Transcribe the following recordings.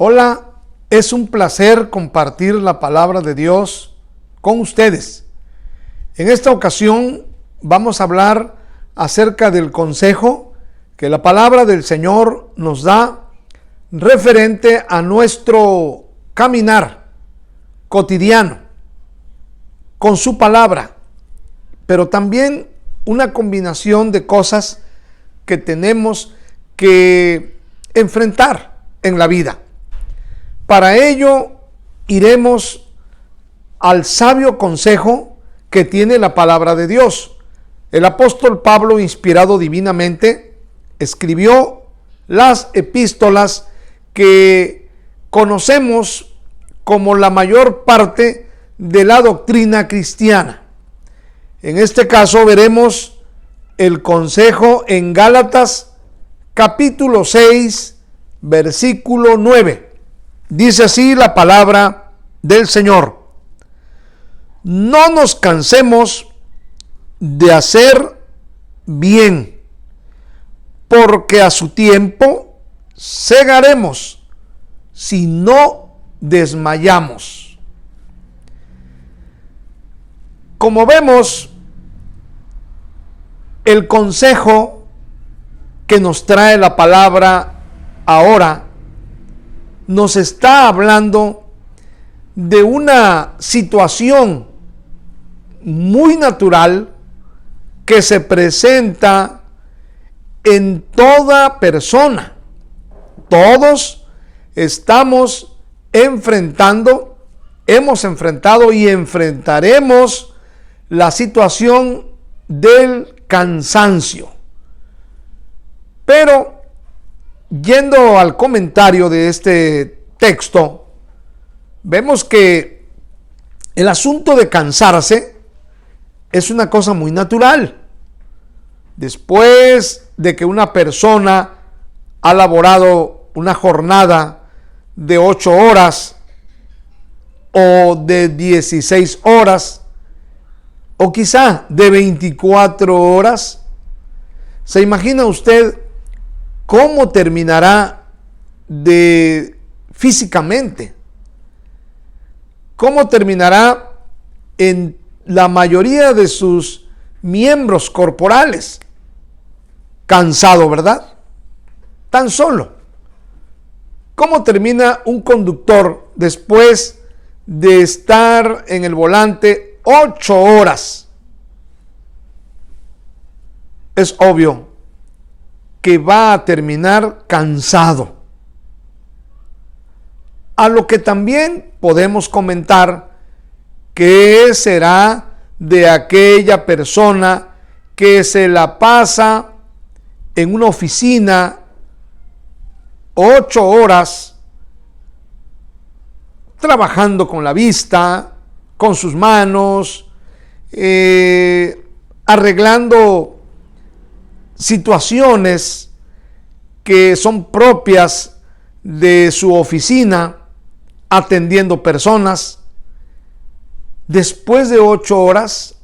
Hola, es un placer compartir la palabra de Dios con ustedes. En esta ocasión vamos a hablar acerca del consejo que la palabra del Señor nos da referente a nuestro caminar cotidiano con su palabra, pero también una combinación de cosas que tenemos que enfrentar en la vida. Para ello iremos al sabio consejo que tiene la palabra de Dios. El apóstol Pablo, inspirado divinamente, escribió las epístolas que conocemos como la mayor parte de la doctrina cristiana. En este caso veremos el consejo en Gálatas capítulo 6, versículo 9. Dice así la palabra del Señor: no nos cansemos de hacer bien, porque a su tiempo segaremos si no desmayamos. Como vemos, el consejo que nos trae la palabra ahora nos está hablando de una situación muy natural que se presenta en toda persona. Todos estamos hemos enfrentado y enfrentaremos la situación del cansancio. Pero yendo al comentario de este texto, vemos que el asunto de cansarse es una cosa muy natural. Después de que una persona ha laborado una jornada de 8 horas o de 16 horas o quizá de 24 horas, ¿se imagina usted cómo terminará físicamente? ¿Cómo terminará en la mayoría de sus miembros corporales? Cansado, ¿verdad? Tan solo. ¿Cómo termina un conductor después de estar en el volante 8 horas? Es obvio que va a terminar cansado. A lo que también podemos comentar qué será de aquella persona que se la pasa en una oficina 8 horas trabajando con la vista, con sus manos, arreglando situaciones que son propias de su oficina, atendiendo personas. Después de 8 horas,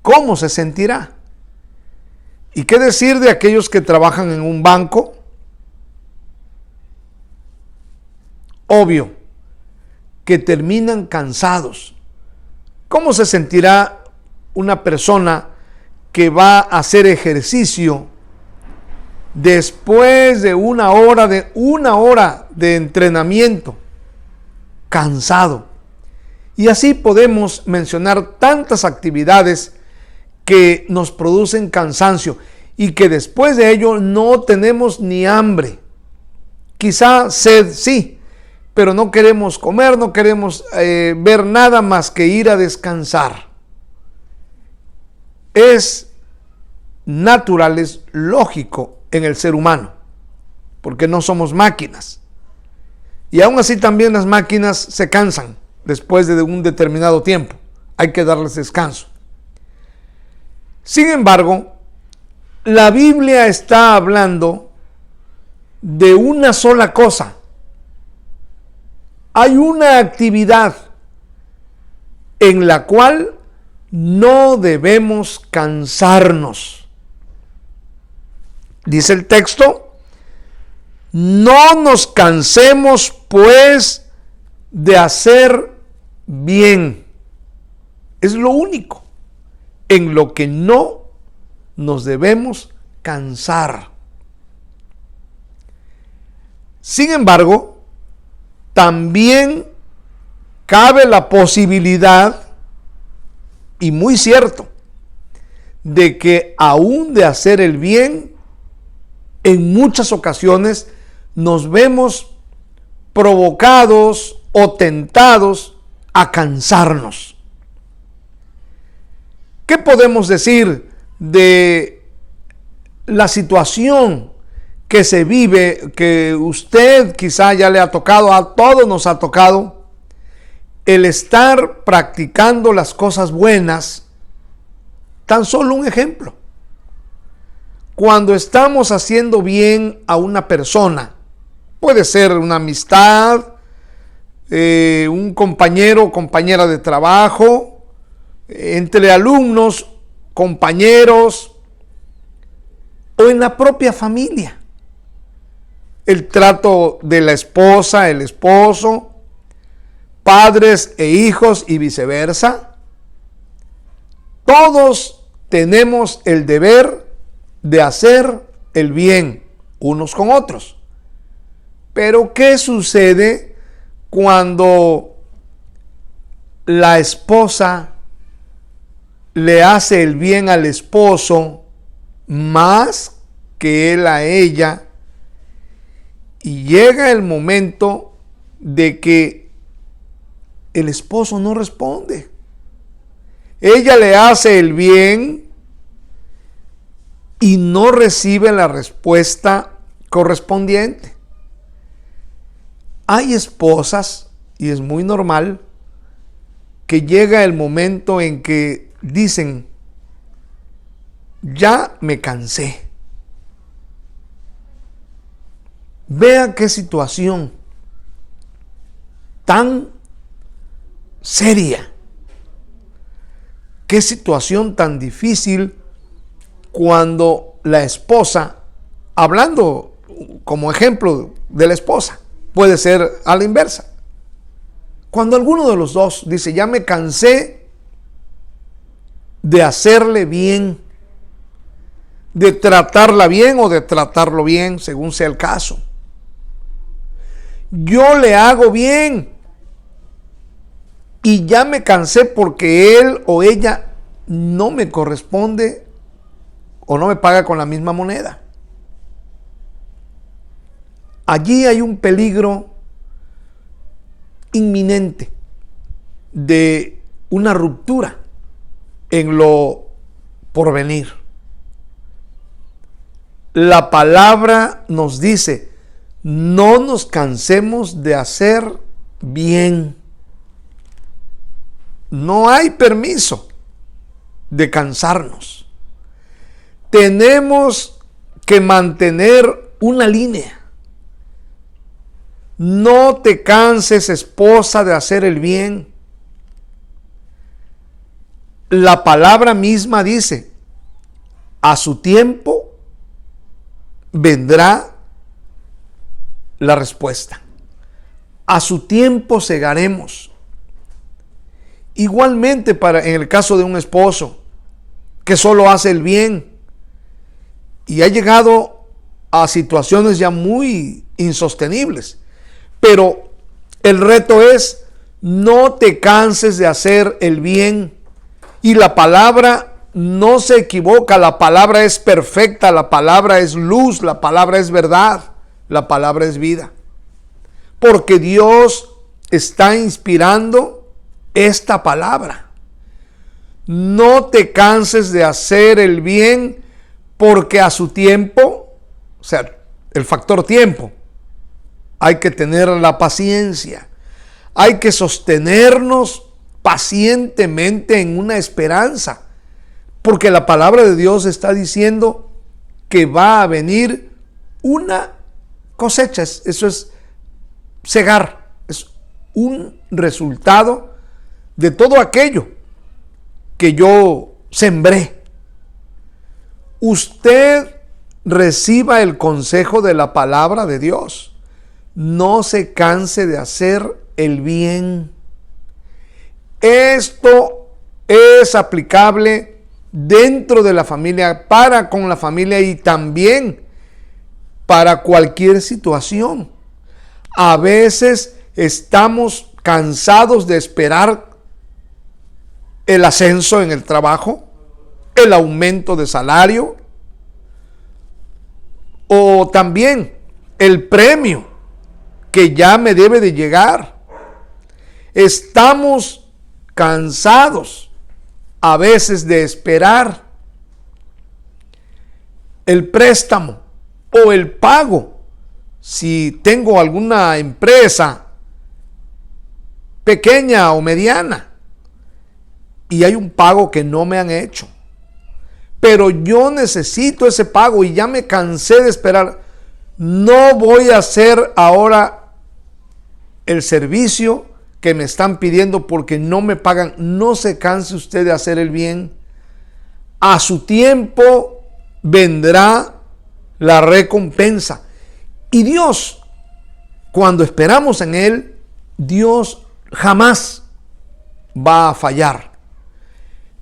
¿cómo se sentirá? ¿Y qué decir de aquellos que trabajan en un banco? Obvio que terminan cansados. ¿Cómo se sentirá una persona que va a hacer ejercicio después de una hora de entrenamiento? Cansado. Y así podemos mencionar tantas actividades que nos producen cansancio y que después de ello no tenemos ni hambre. Quizá sed sí, pero no queremos comer, no queremos ver nada más que ir a descansar. Es natural, es lógico en el ser humano, porque no somos máquinas. Y aún así también las máquinas se cansan después de un determinado tiempo. Hay que darles descanso. Sin embargo, la Biblia está hablando de una sola cosa. Hay una actividad en la cual no debemos cansarnos. Dice el texto: No nos cansemos, pues, de hacer bien. Es lo único en lo que no nos debemos cansar. Sin embargo, también cabe la posibilidad, y muy cierto, de que aún de hacer el bien, en muchas ocasiones nos vemos provocados o tentados a cansarnos. ¿Qué podemos decir de la situación que se vive, que usted quizá ya le ha tocado, a todos nos ha tocado, el estar practicando las cosas buenas? Tan solo un ejemplo. Cuando estamos haciendo bien a una persona, puede ser una amistad, un compañero o compañera de trabajo, entre alumnos, compañeros, o en la propia familia. El trato de la esposa, el esposo, padres e hijos y viceversa. Todos tenemos el deber de hacer el bien unos con otros. Pero ¿qué sucede cuando la esposa le hace el bien al esposo más que él a ella? Y llega el momento de que el esposo no responde. Ella le hace el bien y no recibe la respuesta correspondiente. Hay esposas, y es muy normal, que llega el momento en que dicen: ya me cansé. Vea qué situación tan seria. Qué situación tan difícil cuando la esposa, hablando como ejemplo de la esposa, puede ser a la inversa. Cuando alguno de los dos dice: ya me cansé de hacerle bien, de tratarla bien o de tratarlo bien, según sea el caso. Yo le hago bien y ya me cansé porque él o ella no me corresponde o no me paga con la misma moneda. Allí hay un peligro inminente de una ruptura en lo porvenir. La palabra nos dice: no nos cansemos de hacer bien. No hay permiso de cansarnos. Tenemos que mantener una línea. No te canses, esposa, de hacer el bien. La palabra misma dice: a su tiempo vendrá la respuesta. A su tiempo segaremos. Igualmente en el caso de un esposo que solo hace el bien y ha llegado a situaciones ya muy insostenibles. Pero el reto es: no te canses de hacer el bien. Y la palabra no se equivoca, la palabra es perfecta, la palabra es luz, la palabra es verdad, la palabra es vida. Porque Dios está inspirando esta palabra. No te canses de hacer el bien, porque a su tiempo, o sea, el factor tiempo, hay que tener la paciencia, hay que sostenernos pacientemente en una esperanza, porque la palabra de Dios está diciendo que va a venir una cosecha. Eso es segar, es un resultado de todo aquello que yo sembré. Usted reciba el consejo de la palabra de Dios. No se canse de hacer el bien. Esto es aplicable dentro de la familia, para con la familia y también para cualquier situación. A veces estamos cansados de esperar el ascenso en el trabajo, el aumento de salario o también el premio que ya me debe de llegar. Estamos cansados a veces de esperar el préstamo o el pago. Si tengo alguna empresa pequeña o mediana y hay un pago que no me han hecho, pero yo necesito ese pago y ya me cansé de esperar, no voy a hacer ahora el servicio que me están pidiendo porque no me pagan. No se canse usted de hacer el bien. A su tiempo vendrá la recompensa. Y Dios, cuando esperamos en Él, Dios jamás va a fallar.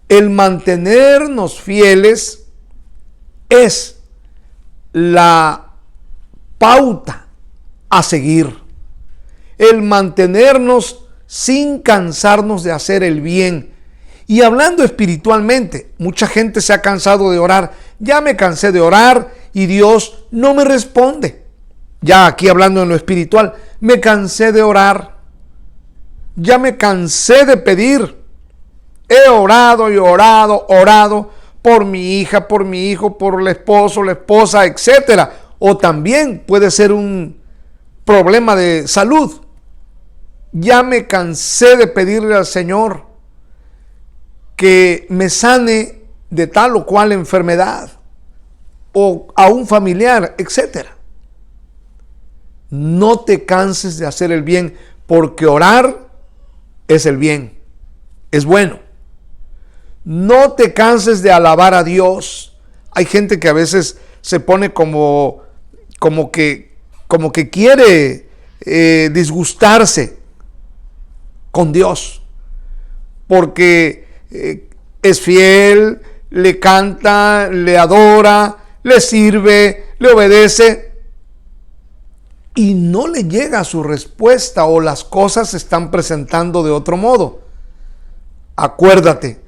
El mantenernos fieles es la pauta a seguir. El mantenernos sin cansarnos de hacer el bien. Y hablando espiritualmente, mucha gente se ha cansado de orar. Ya me cansé de orar y Dios no me responde. Ya aquí hablando en lo espiritual, me cansé de orar. Ya me cansé de pedir. He orado y orado por mi hija, por mi hijo, por el esposo, la esposa, etc. O también puede ser un problema de salud. Ya me cansé de pedirle al Señor que me sane de tal o cual enfermedad o a un familiar, etc. No te canses de hacer el bien, porque orar es el bien, es bueno. No te canses de alabar a Dios. Hay gente que a veces se pone como que quiere disgustarse con Dios, porque es fiel, le canta, le adora, le sirve, le obedece y no le llega su respuesta o las cosas se están presentando de otro modo. Acuérdate,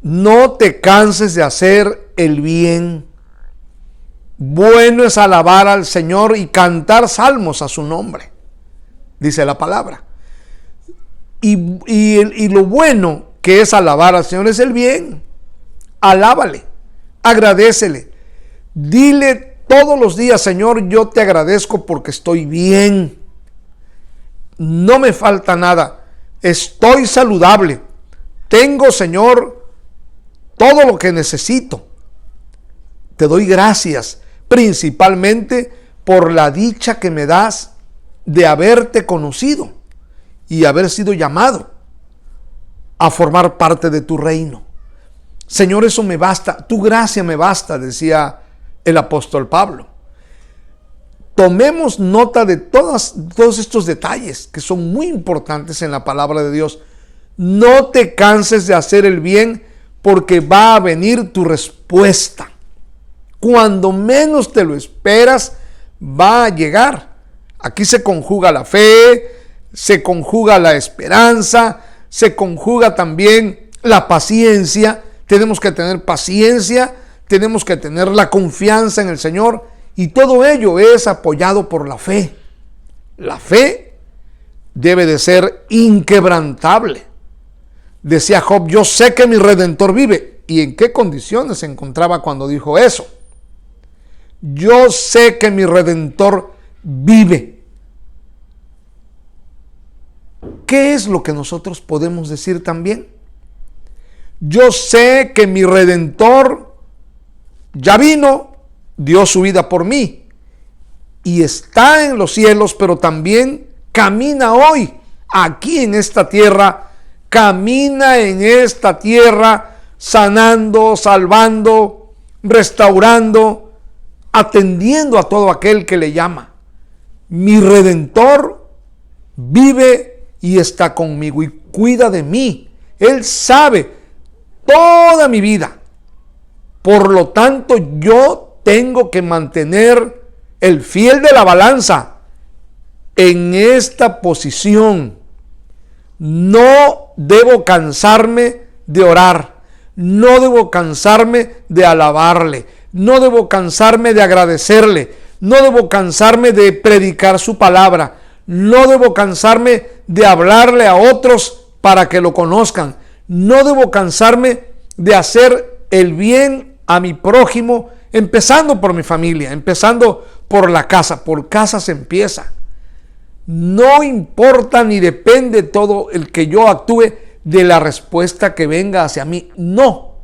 no te canses de hacer el bien. Bueno es alabar al Señor y cantar salmos a su nombre, dice la palabra. Y lo bueno que es alabar al Señor es el bien. Alábale, agradécele, dile todos los días: Señor, yo te agradezco porque estoy bien, no me falta nada, estoy saludable, tengo, Señor, todo lo que necesito. Te doy gracias, principalmente por la dicha que me das de haberte conocido y haber sido llamado a formar parte de tu reino. Señor, eso me basta, tu gracia me basta, decía el apóstol Pablo. Tomemos nota de todos estos detalles que son muy importantes en la palabra de Dios. No te canses de hacer el bien, porque va a venir tu respuesta. Cuando menos te lo esperas, va a llegar. Aquí se conjuga la fe, se conjuga la esperanza, se conjuga también la paciencia. Tenemos que tener paciencia, tenemos que tener la confianza en el Señor, y todo ello es apoyado por la fe. La fe debe de ser inquebrantable. Decía Job: yo sé que mi Redentor vive. ¿Y en qué condiciones se encontraba cuando dijo eso? Yo sé que mi Redentor vive. ¿Qué es lo que nosotros podemos decir también? Yo sé que mi Redentor ya vino, dio su vida por mí y está en los cielos, pero también camina hoy aquí en esta tierra, camina en esta tierra sanando, salvando, restaurando, atendiendo a todo aquel que le llama. Mi Redentor vive y está conmigo y cuida de mí. Él sabe toda mi vida. Por lo tanto, yo tengo que mantener el fiel de la balanza en esta posición. No debo cansarme de orar. No debo cansarme de alabarle. No debo cansarme de agradecerle. No debo cansarme de predicar su palabra. No debo cansarme de hablarle a otros para que lo conozcan. No debo cansarme de hacer el bien a mi prójimo, empezando por mi familia, empezando por la casa. Por casa se empieza. No importa ni depende todo el que yo actúe de la respuesta que venga hacia mí. No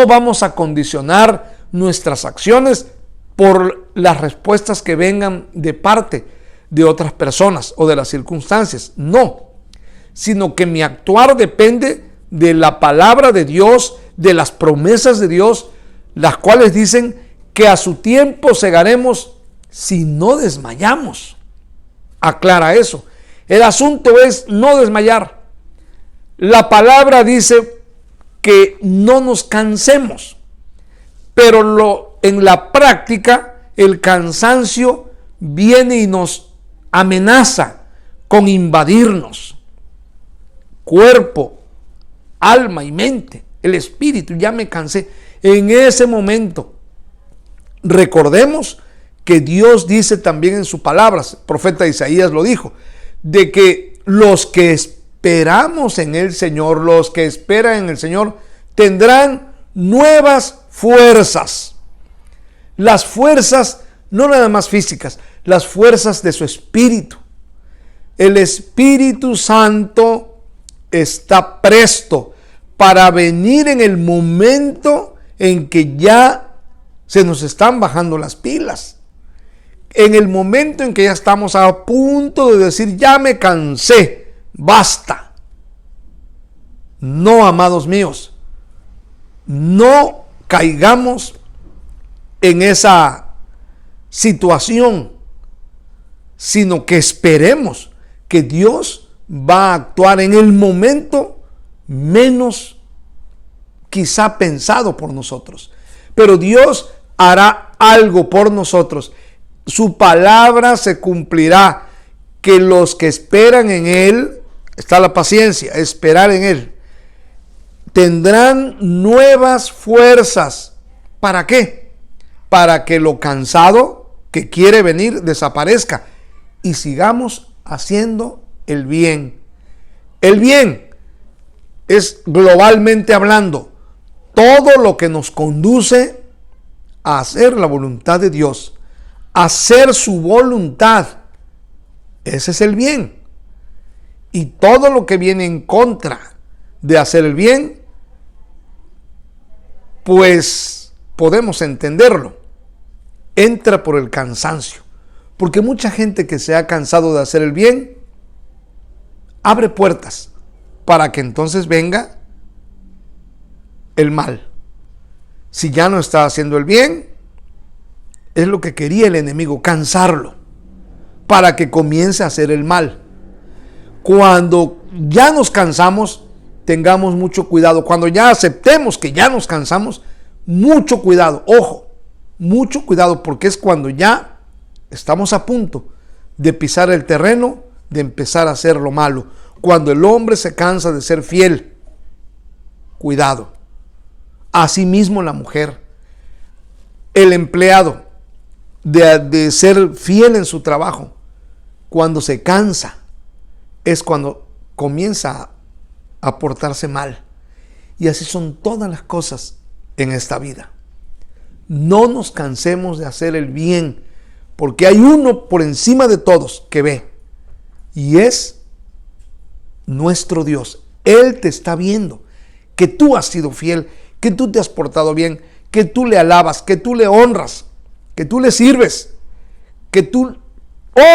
vamos a condicionar nuestras acciones por las respuestas que vengan de parte de otras personas o de las circunstancias. No, sino que mi actuar depende de la palabra de Dios, de las promesas de Dios, las cuales dicen que a su tiempo segaremos si no desmayamos. Aclara eso. El asunto es no desmayar. La palabra dice que no nos cansemos, pero en la práctica el cansancio viene y nos amenaza con invadirnos. Cuerpo, alma y mente, el espíritu, ya me cansé. En ese momento, recordemos que Dios dice también en su palabra, el profeta Isaías lo dijo, de que los que esperamos en el Señor, los que esperan en el Señor, tendrán nuevas fuerzas. Las fuerzas, no nada más físicas, las fuerzas de su espíritu. El Espíritu Santo está presto para venir en el momento en que ya se nos están bajando las pilas. En el momento en que ya estamos a punto de decir, ya me cansé, basta. No, amados míos, no caigamos en esa situación, sino que esperemos que Dios va a actuar en el momento menos quizá pensado por nosotros. Pero Dios hará algo por nosotros. Su palabra se cumplirá, que los que esperan en Él, está la paciencia, esperar en Él, tendrán nuevas fuerzas. ¿Para qué? Para que lo cansado que quiere venir desaparezca y sigamos haciendo el bien. El bien es, globalmente hablando, todo lo que nos conduce a hacer la voluntad de Dios, hacer su voluntad. Ese es el bien. Y todo lo que viene en contra de hacer el bien, pues podemos entenderlo. Entra por el cansancio. Porque mucha gente que se ha cansado de hacer el bien, abre puertas para que entonces venga el mal. Si ya no está haciendo el bien, es lo que quería el enemigo, cansarlo, para que comience a hacer el mal. Cuando ya nos cansamos, tengamos mucho cuidado. Cuando ya aceptemos que ya nos cansamos, mucho cuidado, ojo, mucho cuidado, porque es cuando ya estamos a punto de pisar el terreno, de empezar a hacer lo malo. Cuando el hombre se cansa de ser fiel, cuidado. Asimismo la mujer, el empleado, de ser fiel en su trabajo, cuando se cansa, es cuando comienza a portarse mal. Y así son todas las cosas en esta vida. No nos cansemos de hacer el bien, porque hay uno por encima de todos que ve, y es nuestro Dios. Él te está viendo, que tú has sido fiel, que tú te has portado bien, que tú le alabas, que tú le honras, que tú le sirves, que tú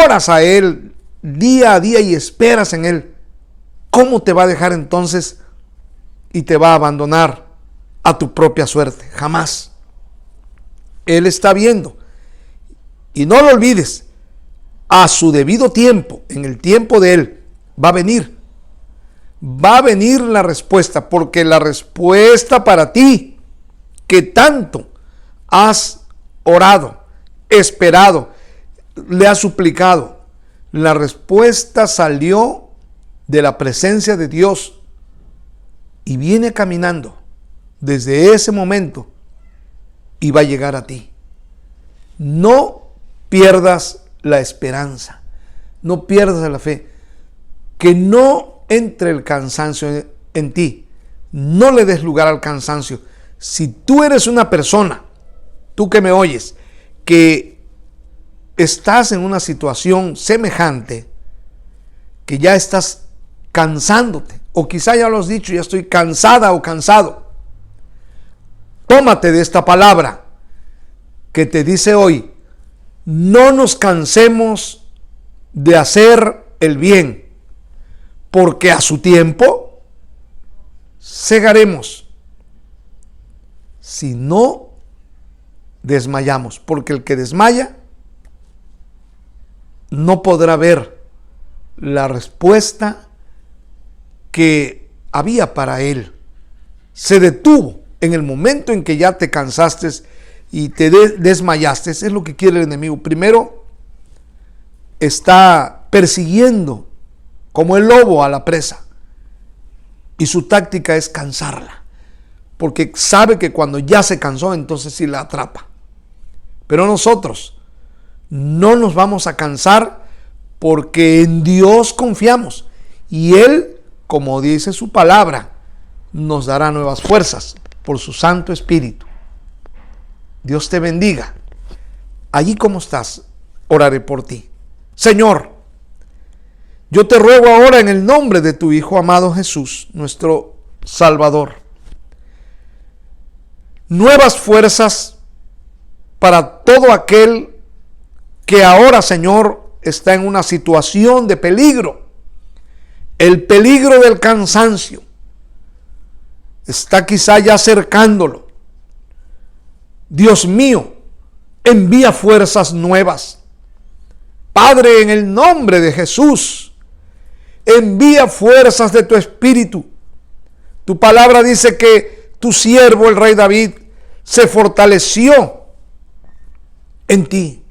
oras a Él día a día y esperas en Él. ¿Cómo te va a dejar entonces y te va a abandonar a tu propia suerte? Jamás. Él está viendo Y no lo olvides, a su debido tiempo, en el tiempo de Él, va a venir. Va a venir la respuesta, porque la respuesta para ti, que tanto has orado, esperado, le has suplicado, la respuesta salió de la presencia de Dios y viene caminando desde ese momento y va a llegar a ti. No pierdas la esperanza, no pierdas la fe, que no entre el cansancio en ti, no le des lugar al cansancio. Si tú eres una persona, tú que me oyes, que estás en una situación semejante, que ya estás cansándote, o quizá ya lo has dicho, ya estoy cansada o cansado, tómate de esta palabra que te dice hoy: no nos cansemos de hacer el bien, porque a su tiempo segaremos, si no desmayamos, porque el que desmaya no podrá ver la respuesta que había para él. Se detuvo en el momento en que ya te cansaste y te desmayaste. Es lo que quiere el enemigo. Primero está persiguiendo como el lobo a la presa, y su táctica es cansarla, porque sabe que cuando ya se cansó, entonces sí la atrapa. Pero nosotros no nos vamos a cansar, porque en Dios confiamos, y Él, como dice su palabra, nos dará nuevas fuerzas por su Santo Espíritu. Dios te bendiga. Allí como estás, oraré por ti. Señor, yo te ruego ahora en el nombre de tu Hijo amado Jesús, nuestro Salvador, nuevas fuerzas para todo aquel que ahora, Señor, está en una situación de peligro. El peligro del cansancio está quizá ya cercándolo. Dios mío, envía fuerzas nuevas. Padre, en el nombre de Jesús, envía fuerzas de tu Espíritu. Tu palabra dice que tu siervo, el rey David, se fortaleció en ti.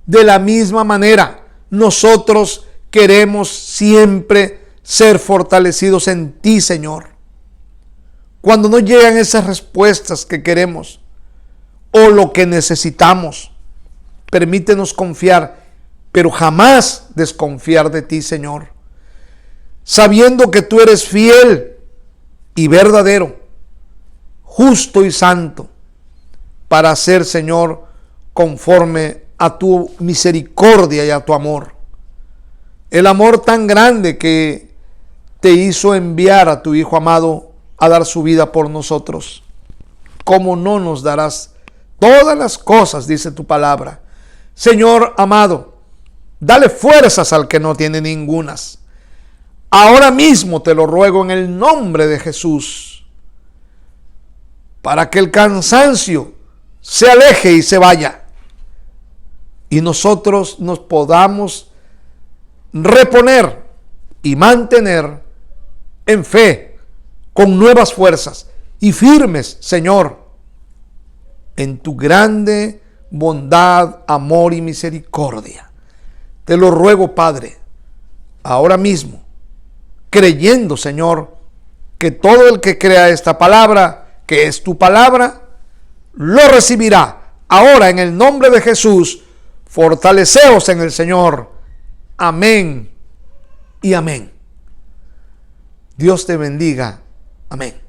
De la misma manera, nosotros queremos siempre ser fortalecidos en ti, Señor. Cuando no llegan esas respuestas que queremos o lo que necesitamos, permítenos confiar, pero jamás desconfiar de ti, Señor, sabiendo que tú eres fiel y verdadero, justo y santo, para hacer, Señor, conforme a tu misericordia y a tu amor. El amor tan grande que te hizo enviar a tu Hijo amado a dar su vida por nosotros. ¿Cómo no nos darás todas las cosas? Dice tu palabra. Señor amado, dale fuerzas al que no tiene ningunas. Ahora mismo te lo ruego en el nombre de Jesús, para que el cansancio se aleje y se vaya, y nosotros nos podamos reponer y mantener en fe, con nuevas fuerzas y firmes, Señor, en tu grande bondad, amor y misericordia. Te lo ruego, Padre, ahora mismo, creyendo, Señor, que todo el que crea esta palabra, que es tu palabra, lo recibirá. Ahora, en el nombre de Jesús, fortaleceos en el Señor. Amén y amén. Dios te bendiga. Amén.